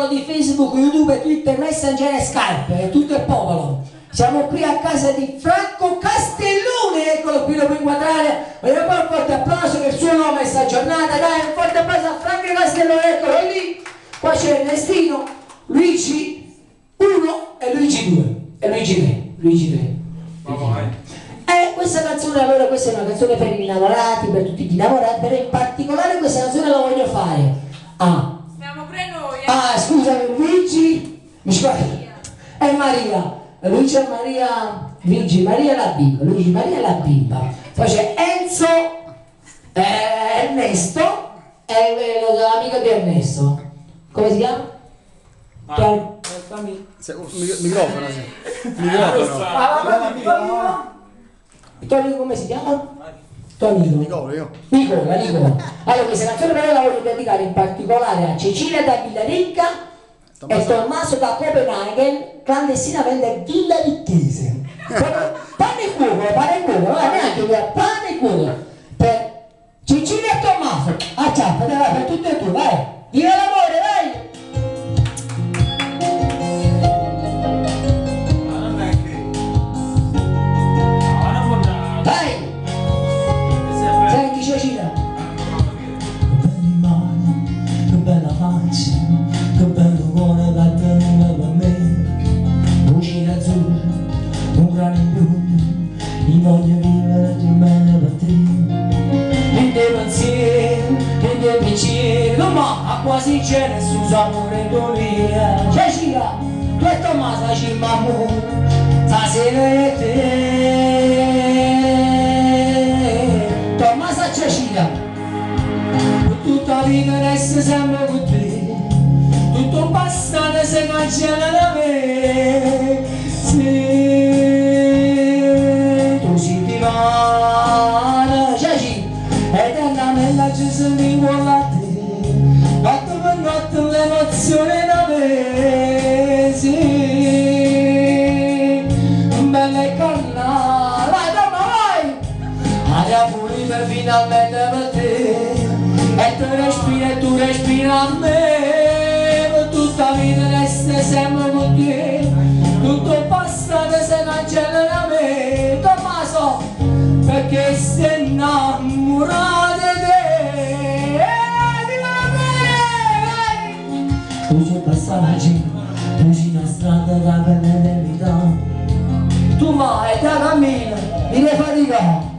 popolo di Facebook, YouTube, Twitter, Messenger e Skype, tutto il popolo. Siamo qui a casa di Franco Castellone, eccolo qui, lo puoi inquadrare. Vogliamo fare un forte applauso per il suo nome questa giornata, dai, un forte applauso a Franco Castellone, eccolo lì. Qua c'è Ernestino, Luigi 1 e Luigi 2 e Luigi 3. Questa canzone, allora, questa è una canzone per gli innamorati, per tutti gli innamorati, però in particolare questa canzone la voglio fare. Siamo pure noi. Scusami, Luigi, mi scusi, e Maria. Luigi e Maria, Luigi, Maria la bimba, Luigi, Maria la bimba. Poi c'è Enzo, Ernesto, e l'amico di Ernesto. Come si chiama? Microfono, sì. Microfono. Tonino, come si chiama? Tonino. Nicola. Allora, questa canzone però la voglio dedicare in particolare a Cecilia da Villaricca e Tommaso da Copenaghen, clandestinamente a Villa Vicchese. Pane e cuoco, neanche pane e cuoco. Per Cecilia e Tommaso. Ciao, per tutte e due, vai. Viva l'amore, vai! Che bello cuore da tenere per me, luci azzurri, un grano in più, io voglio vivere più bene per te. In dei pensieri, in dei pensieri, ma quasi c'è nessun sapore in tua vita. Cecilia, tu e Tommaso ci mammo, Stasera è te. Tommaso e Cecilia, Tutta la vita resta sempre con te. Tutto il passato si cancella da me. Se tu si divana, Ceci, eternamente ci sentiamo a te. Notte per notte l'emozione da me. Sì, bella e carnale. vai, Tomma, vai! Aria pulita finalmente per te. E tu respiri a me. Tutta la vita resta sempre con te. Tutto il passato si cancella da me. Tommaso, Perché sei innamorato di te. Viva me! Tu sei passaggi, tu sei una strada da l'eternità. tu vai, te cammina, mi devi faticare.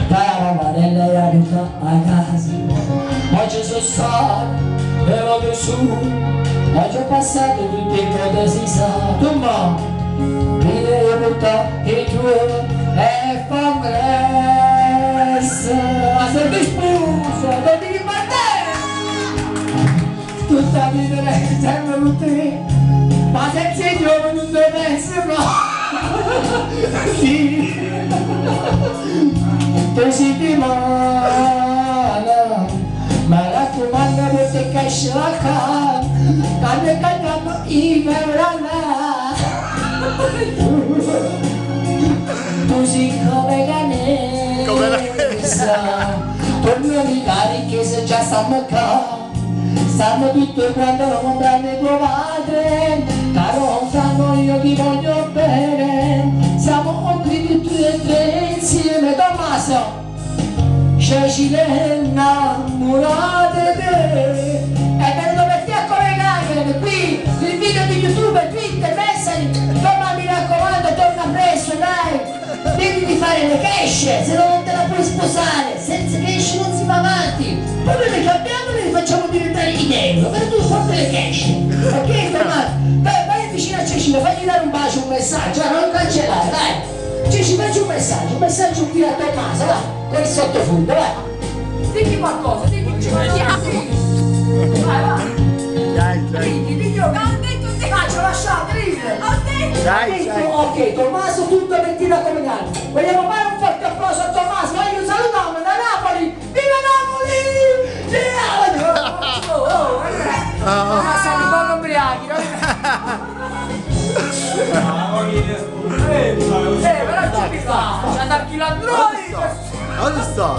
Dai la marella e aiuta a casa. Oggi sono stato e vado su. Oggi ho passato tutti i protesi sa. Tu ma mi devi portare i tuoi e fa presto. Ma se ti sposo non ti rimanere. Tutta la vita è sempre con te. Ma senza il giorno non deve essere no. Sì. Tu si ti mala, ma raccomando perché casce la cara, quando cantando i verrà. Tu si come canessa, torno di cariche se già stiamo qua. Sanno tutto quando lo comprende tuo padre, caro sanno io ti voglio bene, siamo qui tutti e tre insieme. Tommaso, Cecilia è innamorata di te, è venuto per te a Copenaghen, qui il video di YouTube, Twitter, Messenger, torna mi raccomando, torna presto dai, devi di fare le cash, se no non te la puoi sposare, senza cash non si va avanti, poi noi le cambiamo e le facciamo diventare in euro, per tu porti le cash, ok Tommaso? Vai vicino a Cecilia, fagli dare un bacio, un messaggio, non cancellare, dai! Ci facci un messaggio qui a Tommaso, va, con il sottofondo, vai! Digli qualcosa, digli vai, vai. Digli, ho detto sì. Faccio lasciate, ridere! Ho detto. Ok, Tommaso tutto mentito a Copenaghen. Vogliamo fare un forte applauso a Tommaso, voglio salutare da Napoli! Viva Napoli! Siamo un po' ubriachi, no? Però ci sta, c'è da chi la Dove sta? Ok, sta.